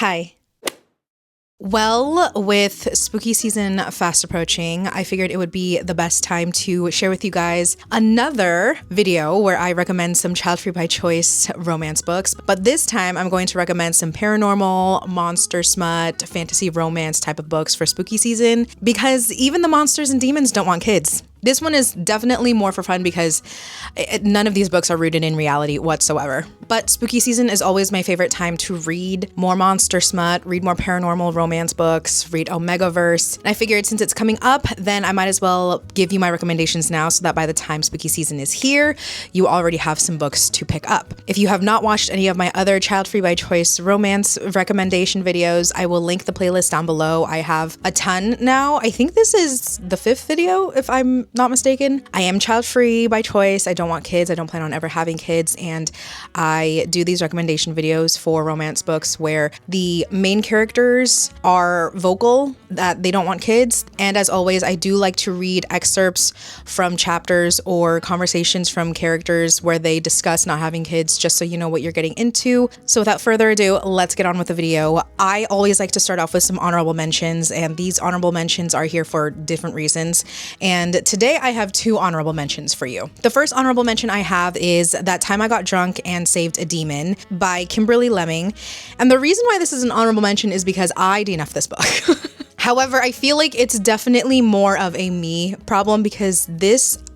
Hi. Well, with spooky season fast approaching, I figured it would be the best time to share with you guys another video where I recommend some child-free by choice romance books. But this time I'm going to recommend some paranormal, monster smut, fantasy romance type of books for spooky season because even the monsters and demons don't want kids. This one is definitely more for fun because none of these books are rooted in reality whatsoever. But spooky season is always my favorite time to read more monster smut, read more paranormal romance books, read Omegaverse. And I figured since it's coming up, then I might as well give you my recommendations now so that by the time spooky season is here, you already have some books to pick up. If you have not watched any of my other child-free by choice romance recommendation videos, I will link the playlist down below. I have a ton now. I think this is the 5th video, if I'm not mistaken. I am child-free by choice. I don't want kids. I don't plan on ever having kids. And I do these recommendation videos for romance books where the main characters are vocal that they don't want kids. And as always, I do like to read excerpts from chapters or conversations from characters where they discuss not having kids, just so you know what you're getting into. So without further ado, let's get on with the video. I always like to start off with some honorable mentions, and these honorable mentions are here for different reasons. And today I have 2 honorable mentions for you. The first honorable mention I have is That Time I Got Drunk and Saved a Demon by Kimberly Lemming. And the reason why this is an honorable mention is because I DNF'd this book. However, I feel like it's definitely more of a me problem because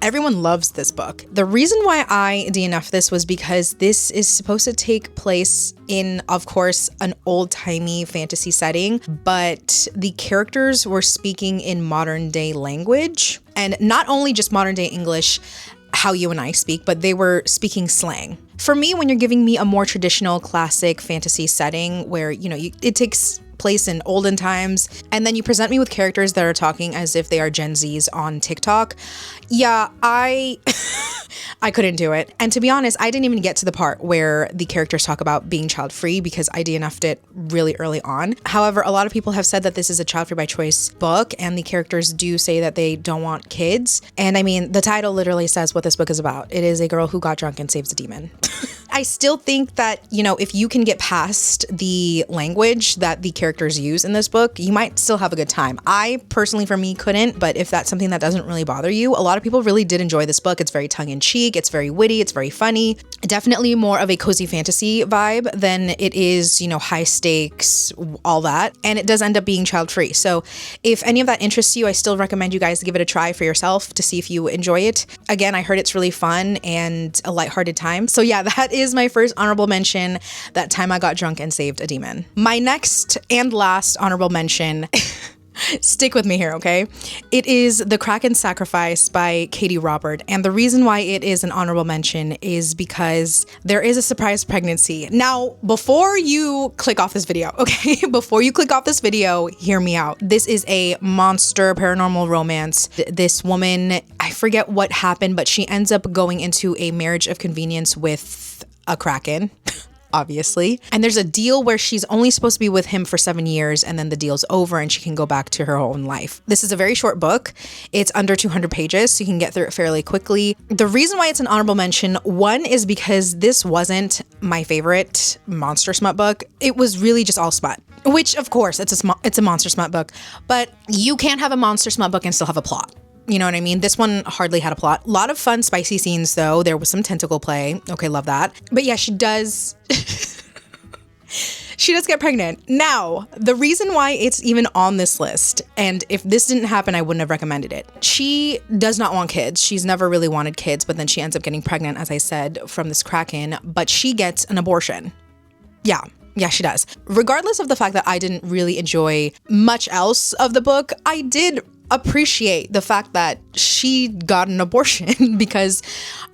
everyone loves this book. The reason why I DNF'd this was because this is supposed to take place in, of course, an old-timey fantasy setting, but the characters were speaking in modern day language, and not only just modern day English, how you and I speak, but they were speaking slang. For me, when you're giving me a more traditional classic fantasy setting where, it takes place in olden times, and then you present me with characters that are talking as if they are Gen Zs on TikTok, yeah, I couldn't do it. And to be honest, I didn't even get to the part where the characters talk about being child-free because I DNF'd it really early on. However, a lot of people have said that this is a child-free by choice book, and the characters do say that they don't want kids. And I mean, the title literally says what this book is about. It is a girl who got drunk and saves a demon. I still think that, if you can get past the language that the characters use in this book, you might still have a good time. I personally, for me, couldn't, but if that's something that doesn't really bother you, a lot of people really did enjoy this book. It's very tongue-in-cheek, it's very witty, it's very funny. Definitely more of a cozy fantasy vibe than it is, high stakes, all that. And it does end up being child-free. So if any of that interests you, I still recommend you guys give it a try for yourself to see if you enjoy it. Again, I heard it's really fun and a lighthearted time. So yeah, that is my first honorable mention, That Time I Got Drunk and Saved a Demon. My next and last honorable mention, stick with me here, okay? It is The Kraken Sacrifice by Katie Robert. And the reason why it is an honorable mention is because there is a surprise pregnancy. Now, before you click off this video, okay? Before you click off this video, hear me out. This is a monster paranormal romance. This woman, I forget what happened, but she ends up going into a marriage of convenience with a kraken. Obviously. And there's a deal where she's only supposed to be with him for 7 years, and then the deal's over and she can go back to her own life. This is a very short book. It's under 200 pages, so you can get through it fairly quickly. The reason why it's an honorable mention, one, is because this wasn't my favorite monster smut book. It was really just all smut, which of course it's a monster smut book, but you can't have a monster smut book and still have a plot. You know what I mean? This one hardly had a plot. A lot of fun, spicy scenes, though. There was some tentacle play. Okay, love that. But yeah, she does... she does get pregnant. Now, the reason why it's even on this list, and if this didn't happen, I wouldn't have recommended it. She does not want kids. She's never really wanted kids, but then she ends up getting pregnant, as I said, from this kraken, but she gets an abortion. Yeah, she does. Regardless of the fact that I didn't really enjoy much else of the book, I did appreciate the fact that she got an abortion because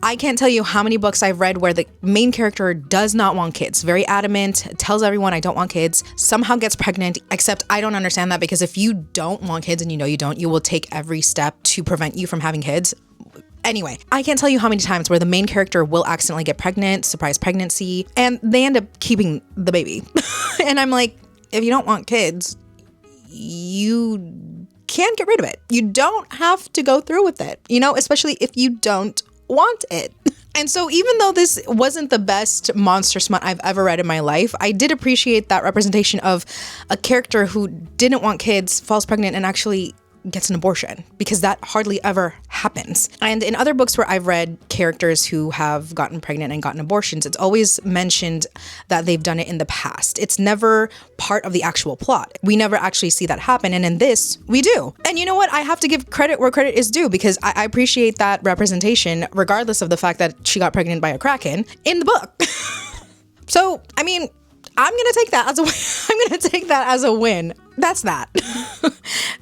I can't tell you how many books I've read where the main character does not want kids, very adamant, tells everyone I don't want kids, somehow gets pregnant, except I don't understand that because if you don't want kids and you don't, you will take every step to prevent you from having kids. Anyway, I can't tell you how many times where the main character will accidentally get pregnant, surprise pregnancy, and they end up keeping the baby. And I'm like, if you don't want kids, you can get rid of it. You don't have to go through with it, especially if you don't want it. And so even though this wasn't the best monster smut I've ever read in my life, I did appreciate that representation of a character who didn't want kids, falls pregnant, and actually gets an abortion, because that hardly ever happens. And in other books where I've read characters who have gotten pregnant and gotten abortions, it's always mentioned that they've done it in the past. It's never part of the actual plot. We never actually see that happen. And in this, we do. And you know what? I have to give credit where credit is due, because I appreciate that representation, regardless of the fact that she got pregnant by a kraken in the book. So, I mean, I'm gonna take that as a win. I'm gonna take that as a win. That's that.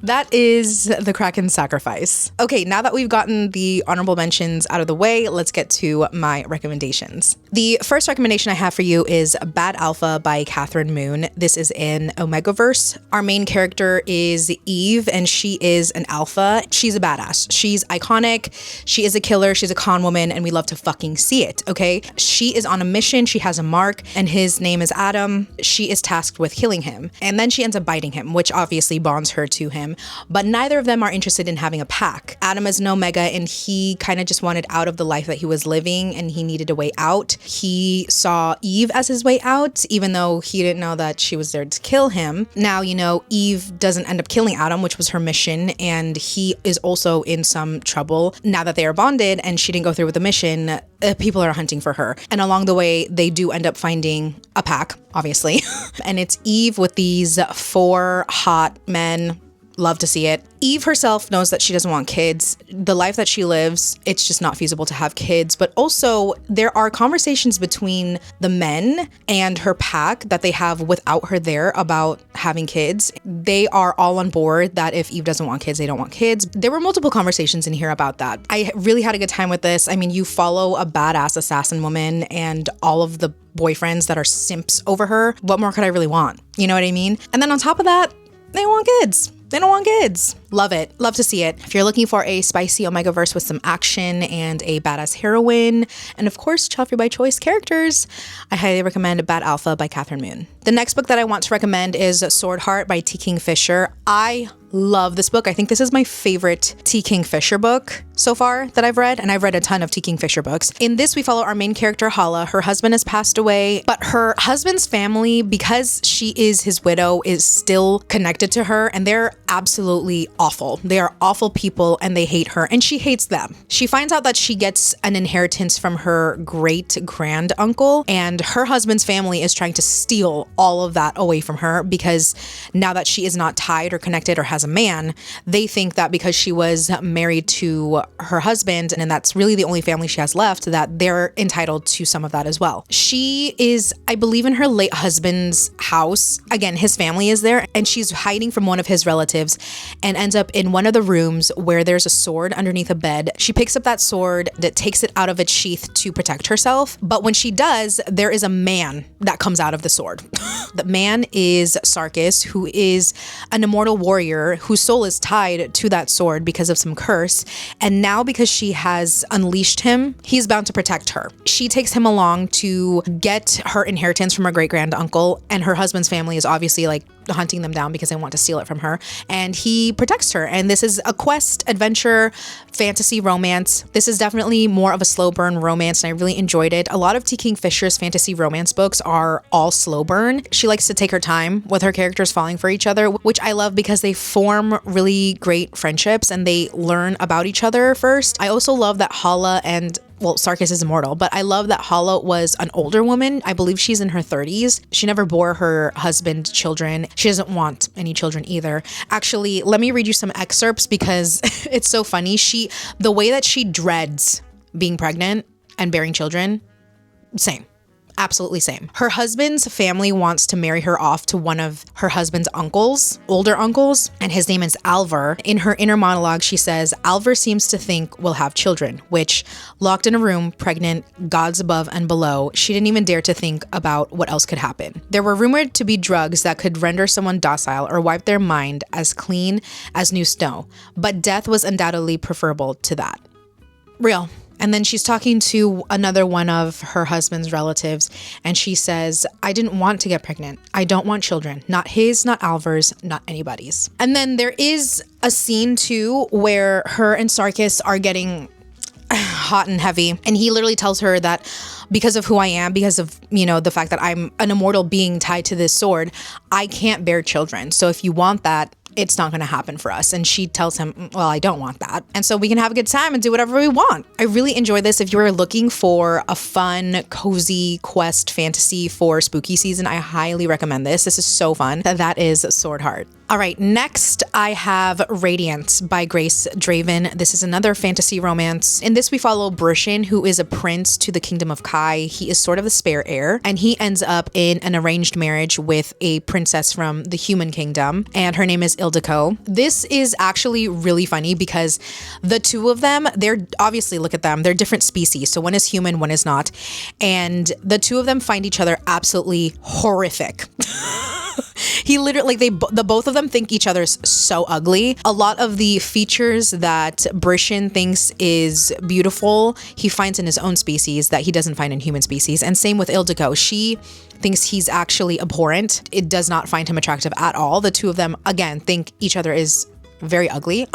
That is the Kraken sacrifice. Okay, now that we've gotten the honorable mentions out of the way, let's get to my recommendations. The first recommendation I have for you is Bad Alpha by Catherine Moon. This is in Omegaverse. Our main character is Eve, and she is an alpha. She's a badass. She's iconic. She is a killer. She's a con woman, and we love to fucking see it, okay? She is on a mission. She has a mark, and his name is Adam. She is tasked with killing him, and then she ends up biting him, which obviously bonds her to him. But neither of them are interested in having a pack. Adam is an Omega, and he kind of just wanted out of the life that he was living, and he needed a way out. He saw Eve as his way out, even though he didn't know that she was there to kill him. Now, you know, Eve doesn't end up killing Adam, which was her mission, and he is also in some trouble. Now that they are bonded and she didn't go through with the mission, people are hunting for her. And along the way, they do end up finding a pack, obviously. And it's Eve with these 4 hot men. Love to see it. Eve herself knows that she doesn't want kids. The life that she lives, it's just not feasible to have kids. But also, there are conversations between the men and her pack that they have without her there about having kids. They are all on board that if Eve doesn't want kids, they don't want kids. There were multiple conversations in here about that. I really had a good time with this. I mean, you follow a badass assassin woman and all of the boyfriends that are simps over her. What more could I really want? You know what I mean? And then on top of that, they want kids. They don't want kids. Love it. Love to see it. If you're looking for a spicy Omegaverse with some action and a badass heroine, and of course, child-free by choice characters, I highly recommend Bad Alpha by Catherine Moon. The next book that I want to recommend is Sword Heart by T. Kingfisher. I love this book. I think this is my favorite T. Kingfisher book so far that I've read, and I've read a ton of T. Kingfisher books. In this, we follow our main character, Hala. Her husband has passed away, but her husband's family, because she is his widow, is still connected to her, and they're absolutely awful. They are awful people, and they hate her, and she hates them. She finds out that she gets an inheritance from her great-grand uncle, and her husband's family is trying to steal all of that away from her, because now that she is not tied or connected or has a man, they think that because she was married to her husband, and that's really the only family she has left, that they're entitled to some of that as well. She is, I believe, in her late husband's house. Again, his family is there, and she's hiding from one of his relatives and ends up in one of the rooms where there's a sword underneath a bed. She picks up that sword, that takes it out of its sheath to protect herself. But when she does, there is a man that comes out of the sword. The man is Sarkis, who is an immortal warrior whose soul is tied to that sword because of some curse. And now because she has unleashed him, he's bound to protect her. She takes him along to get her inheritance from her great-grand uncle, and her husband's family is obviously like hunting them down because they want to steal it from her, and he protects her. And this is a quest, adventure, fantasy romance. This is definitely more of a slow burn romance, and I really enjoyed it. A lot of T. Kingfisher's fantasy romance books are all slow burn. She likes to take her time with her characters falling for each other, which I love because they form really great friendships and they learn about each other first. I also love that Hala and Sarkis is immortal, but I love that Hala was an older woman. I believe she's in her 30s. She never bore her husband children. She doesn't want any children either. Actually, let me read you some excerpts because it's so funny. The way that she dreads being pregnant and bearing children, same. Absolutely same. Her husband's family wants to marry her off to one of her husband's uncles, older uncles, and his name is Alvar. In her inner monologue, she says, Alvar seems to think we'll have children, which, locked in a room, pregnant, gods above and below, she didn't even dare to think about what else could happen. There were rumored to be drugs that could render someone docile or wipe their mind as clean as new snow, but death was undoubtedly preferable to that. Real. And then she's talking to another one of her husband's relatives, and she says, I didn't want to get pregnant. I don't want children. Not his, not Alvar's, not anybody's. And then there is a scene too where her and Sarkis are getting hot and heavy. And he literally tells her that because of who I am, because of, the fact that I'm an immortal being tied to this sword, I can't bear children. So if you want that, it's not going to happen for us. And she tells him, well, I don't want that. And so we can have a good time and do whatever we want. I really enjoy this. If you're looking for a fun, cozy quest fantasy for spooky season, I highly recommend this. This is so fun. That is Sword Heart. All right, next I have Radiance by Grace Draven. This is another fantasy romance. In this, we follow Brishan, who is a prince to the kingdom of Kai. He is sort of the spare heir, and he ends up in an arranged marriage with a princess from the human kingdom, and her name is Ildiko. This is actually really funny because the two of them, they're obviously, look at them, they're different species. So one is human, one is not. And the two of them find each other absolutely horrific. He literally, the both of them think each other's so ugly. A lot of the features that Brishan thinks is beautiful, he finds in his own species that he doesn't find in human species. And same with Ildiko. She thinks he's actually abhorrent. It does not find him attractive at all. The two of them, again, think each other is very ugly.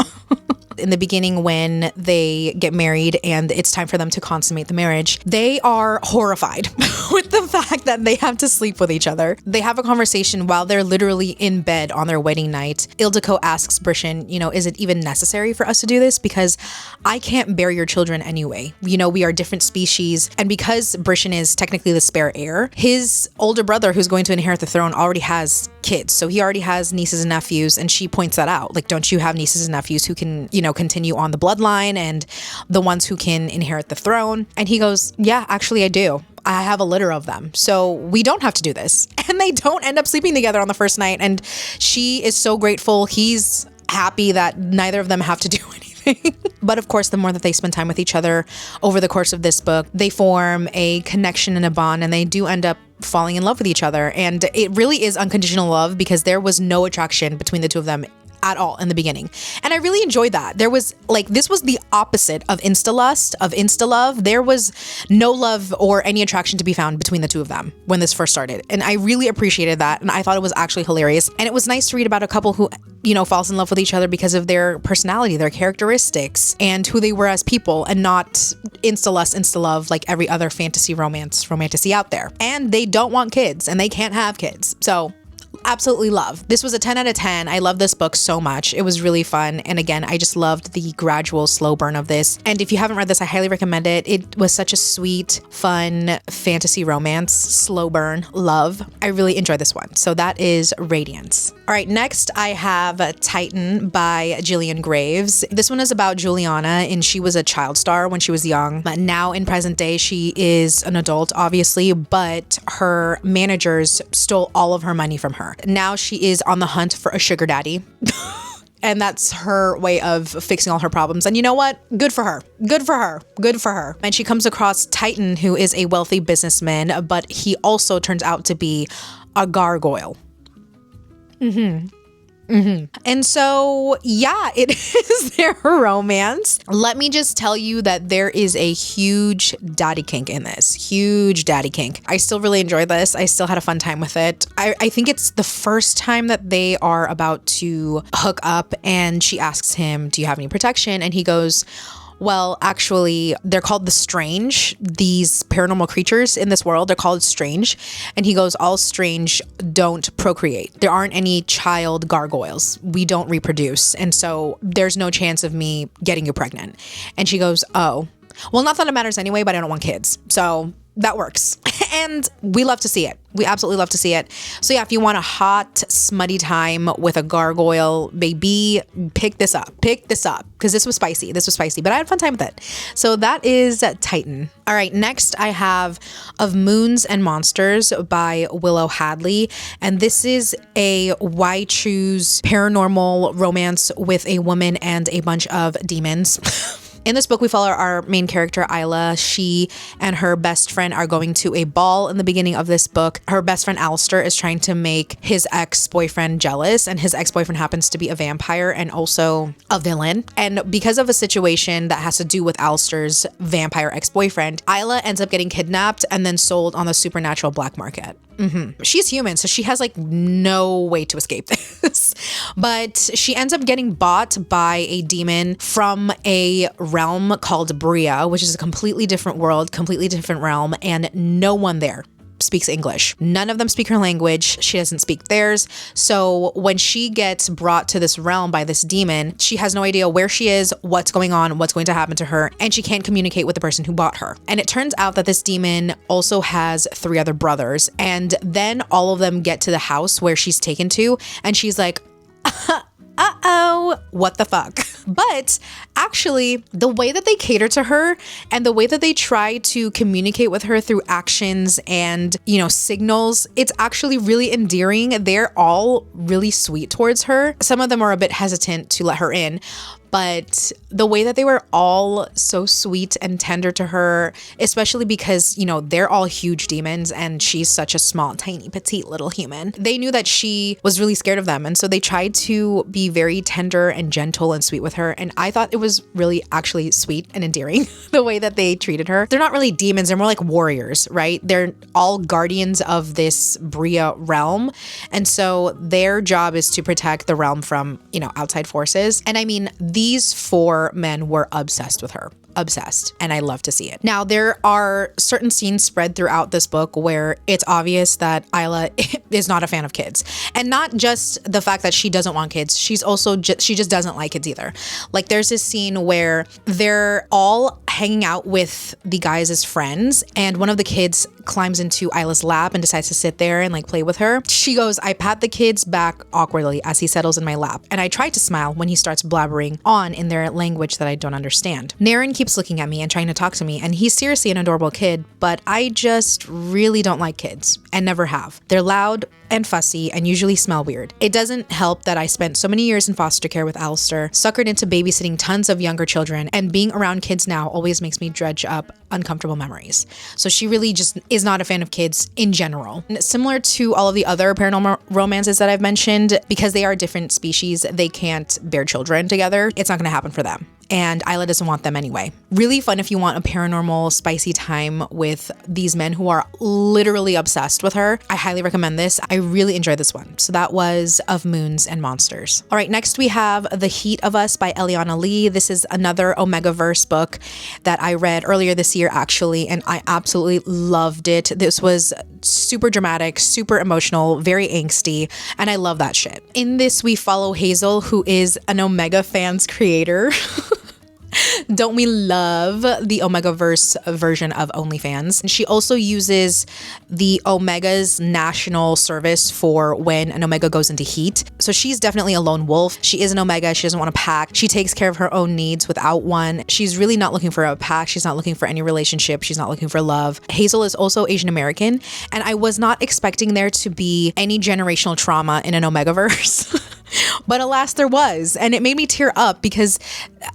In the beginning, when they get married and it's time for them to consummate the marriage, they are horrified with the fact that they have to sleep with each other. They have a conversation while they're literally in bed on their wedding night. Ildiko asks Brishan, is it even necessary for us to do this? Because I can't bear your children anyway. We are different species. And because Brishan is technically the spare heir, his older brother who's going to inherit the throne already has kids. So he already has nieces and nephews. And she points that out. Like, don't you have nieces and nephews who can, continue on the bloodline and the ones who can inherit the throne? And he goes, yeah, actually I do. I have a litter of them. So we don't have to do this. And they don't end up sleeping together on the first night. And she is so grateful. He's happy that neither of them have to do anything. But of course, the more that they spend time with each other over the course of this book, they form a connection and a bond, and they do end up falling in love with each other. And it really is unconditional love because there was no attraction between the two of them at all in the beginning. And I really enjoyed that. There was this was the opposite of insta-lust, of insta-love. There was no love or any attraction to be found between the two of them when this first started. And I really appreciated that. And I thought it was actually hilarious. And it was nice to read about a couple who, falls in love with each other because of their personality, their characteristics, and who they were as people, and not insta-lust, insta-love like every other fantasy romantasy out there. And they don't want kids and they can't have kids. So absolutely love. This was a 10 out of 10. I love this book so much. It was really fun. And again, I just loved the gradual slow burn of this. And if you haven't read this, I highly recommend it. It was such a sweet, fun fantasy romance, slow burn, love. I really enjoyed this one. So that is Radiance. All right, next I have Titan by Gillian Graves. This one is about Juliana, and she was a child star when she was young. But now in present day, she is an adult, obviously, but her managers stole all of her money from her. Now she is on the hunt for a sugar daddy. And that's her way of fixing all her problems. And you know what? Good for her. Good for her. Good for her. And she comes across Titan, who is a wealthy businessman, but he also turns out to be a gargoyle. And so, yeah, it is their romance. Let me just tell you that there is a huge daddy kink in this. Huge daddy kink. I still really enjoyed this. I still had a fun time with it. I think it's the first time that they are about to hook up, and she asks him, do you have any protection? And he goes, well, actually, they're called the strange. These paranormal creatures in this world, they're called strange. And he goes, all strange don't procreate. There aren't any child gargoyles. We don't reproduce. And so there's no chance of me getting you pregnant. And she goes, oh, well, not that it matters anyway, but I don't want kids. So that works. And we love to see it. We absolutely love to see it. So yeah, if you want a hot, smutty time with a gargoyle baby, pick this up. Pick this up. Because this was spicy. This was spicy. But I had a fun time with it. So that is Titan. All right, next I have Of Moons and Monsters by Willow Hadley. And this is a why choose paranormal romance with a woman and a bunch of demons. In this book, we follow our main character, Isla. She and her best friend are going to a ball in the beginning of this book. Her best friend, Alistair, is trying to make his ex-boyfriend jealous, and his ex-boyfriend happens to be a vampire and also a villain. And because of a situation that has to do with Alistair's vampire ex-boyfriend, Isla ends up getting kidnapped and then sold on the supernatural black market. She's human, so she has like no way to escape this. But she ends up getting bought by a demon from a realm called Bria, which is a completely different world, completely different realm, and no one there speaks English. None of them speak her language. She doesn't speak theirs. So when she gets brought to this realm by this demon, she has no idea where she is, what's going on, what's going to happen to her, and she can't communicate with the person who bought her. And it turns out that this demon also has 3 other brothers. And then all of them get to the house where she's taken to, and she's like, uh-oh, what the fuck? But actually, the way that they cater to her and the way that they try to communicate with her through actions and, signals, it's actually really endearing. They're all really sweet towards her. Some of them are a bit hesitant to let her in, but the way that they were all so sweet and tender to her, especially because, they're all huge demons and she's such a small, tiny, petite little human. They knew that she was really scared of them. And so they tried to be very tender and gentle and sweet with her. And I thought it was really actually sweet and endearing the way that they treated her. They're not really demons. They're more like warriors, right? They're all guardians of this Bria realm. And so their job is to protect the realm from, outside forces. And I mean, these 4 men were obsessed with her. Obsessed. And I love to see it. Now, there are certain scenes spread throughout this book where it's obvious that Isla is not a fan of kids. And not just the fact that she doesn't want kids. She's also she just doesn't like kids either. Like there's this scene where they're all hanging out with the guys as friends, and one of the kids climbs into Isla's lap and decides to sit there and like play with her. She goes, I pat the kid's back awkwardly as he settles in my lap, and I try to smile when he starts blabbering on in their language that I don't understand. Naren keeps looking at me and trying to talk to me, and he's seriously an adorable kid, but I just really don't like kids and never have. They're loud and fussy and usually smell weird. It doesn't help that I spent so many years in foster care with Alistair, suckered into babysitting tons of younger children, and being around kids now always makes me dredge up uncomfortable memories. So she really just is not a fan of kids in general. And similar to all of the other paranormal romances that I've mentioned, because they are different species, they can't bear children together. It's not going to happen for them. And Isla doesn't want them anyway. Really fun if you want a paranormal, spicy time with these men who are literally obsessed with her. I highly recommend this. I really enjoyed this one. So that was Of Moons and Monsters. All right, next we have The Heat of Us by Eliana Lee. This is another Omegaverse book that I read earlier this year, actually, and I absolutely loved it. This was super dramatic, super emotional, very angsty, and I love that shit. In this, we follow Hazel, who is an Omega fans creator. Don't we love the Omegaverse version of OnlyFans? And she also uses the Omega's national service for when an Omega goes into heat. So she's definitely a lone wolf. She is an Omega. She doesn't want a pack. She takes care of her own needs without one. She's really not looking for a pack. She's not looking for any relationship. She's not looking for love. Hazel is also Asian American, and I was not expecting there to be any generational trauma in an Omegaverse. But alas, there was, and it made me tear up because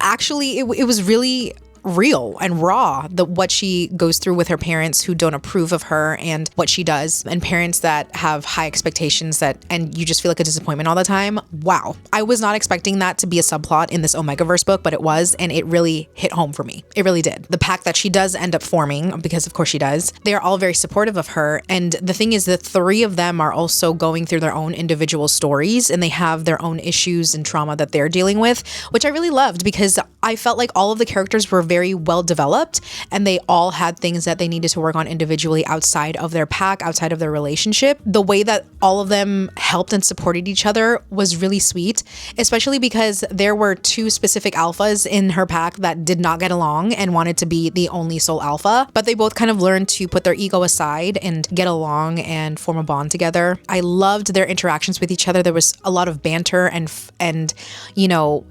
actually it was really real and raw, what she goes through with her parents who don't approve of her and what she does, and parents that have high expectations and you just feel like a disappointment all the time. Wow. I was not expecting that to be a subplot in this Omegaverse book, but it was, and it really hit home for me. It really did. The pack that she does end up forming, because of course she does, they are all very supportive of her. And the thing is, the 3 of them are also going through their own individual stories, and they have their own issues and trauma that they're dealing with, which I really loved because I felt like all of the characters were very well developed, and they all had things that they needed to work on individually outside of their pack, outside of their relationship. The way that all of them helped and supported each other was really sweet, especially because there were 2 specific alphas in her pack that did not get along and wanted to be the only sole alpha, but they both kind of learned to put their ego aside and get along and form a bond together. I loved their interactions with each other. There was a lot of banter and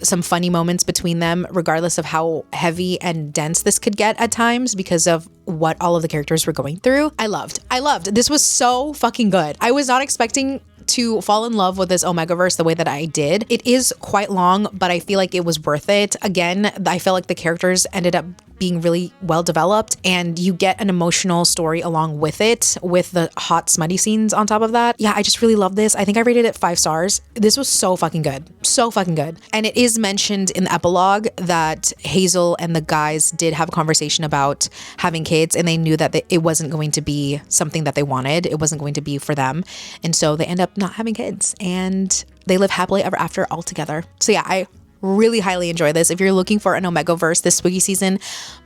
some funny moments between them, regardless of how heavy and dense this could get at times because of what all of the characters were going through. I loved. This was so fucking good. I was not expecting to fall in love with this Omegaverse the way that I did. It is quite long, but I feel like it was worth it. Again, I felt like the characters ended up being really well developed, and you get an emotional story along with it, with the hot smutty scenes on top of that. Yeah, I just really love this. I think I rated it 5 stars. This was so fucking good. So fucking good. And it is mentioned in the epilogue that Hazel and the guys did have a conversation about having kids, and they knew that it wasn't going to be something that they wanted. It wasn't going to be for them. And so they end up not having kids, and they live happily ever after all together. So yeah, I really highly enjoy this. If you're looking for an Omegaverse this spooky season,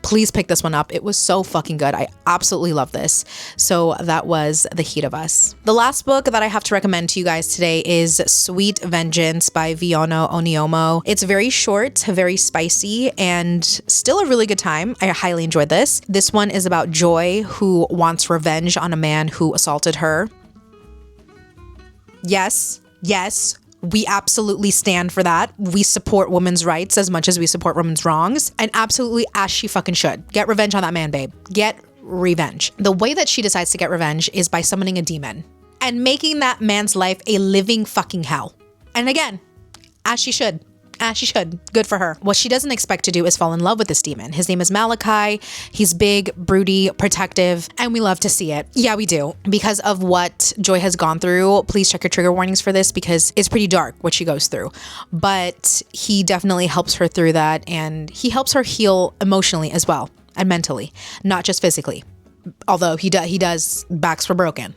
please pick this one up. It was so fucking good. I absolutely love this. So that was The Heat of Us. The last book that I have to recommend to you guys today is Sweet Vengeance by Viono Oniomo. It's very short, very spicy, and still a really good time. I highly enjoyed this. This one is about Joy, who wants revenge on a man who assaulted her. Yes, we absolutely stand for that. We support women's rights as much as we support women's wrongs. And absolutely, as she fucking should. Get revenge on that man, babe. Get revenge. The way that she decides to get revenge is by summoning a demon and making that man's life a living fucking hell. And again, as she should. As she should. Good for her. What she doesn't expect to do is fall in love with this demon. His name is Malachi. He's big, broody, protective, and we love to see it. Yeah, we do. Because of what Joy has gone through, please check your trigger warnings for this because it's pretty dark what she goes through. But he definitely helps her through that, and he helps her heal emotionally as well and mentally, not just physically. Although he does, backs were broken.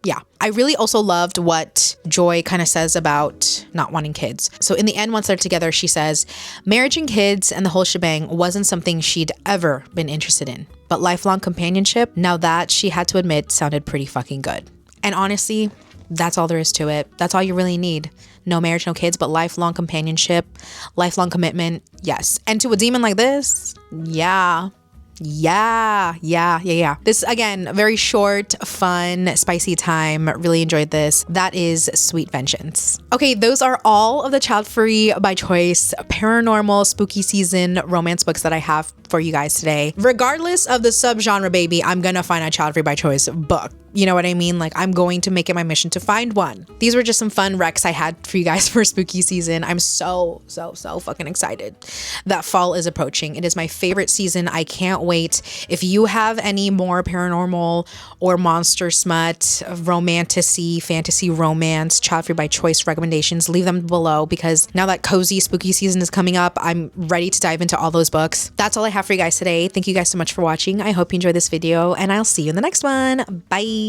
Yeah. I really also loved what Joy kind of says about not wanting kids. So in the end, once they're together, she says, marriage and kids and the whole shebang wasn't something she'd ever been interested in. But lifelong companionship, now that she had to admit, sounded pretty fucking good. And honestly, that's all there is to it. That's all you really need. No marriage, no kids, but lifelong companionship, lifelong commitment. Yes. And to a demon like this, yeah. This, again, very short, fun, spicy time. Really enjoyed this. That is Sweet Vengeance. Okay, those are all of the child-free by choice paranormal spooky season romance books that I have for you guys today. Regardless of the subgenre, baby, I'm gonna find a child-free by choice book. You know what I mean? Like, I'm going to make it my mission to find one. These were just some fun recs I had for you guys for spooky season. I'm so fucking excited that fall is approaching. It is my favorite season. I can't wait. If you have any more paranormal or monster smut, romantasy, fantasy romance, child free by choice recommendations, leave them below because now that cozy spooky season is coming up, I'm ready to dive into all those books. That's all I have for you guys today. Thank you guys so much for watching. I hope you enjoyed this video and I'll see you in the next one. Bye.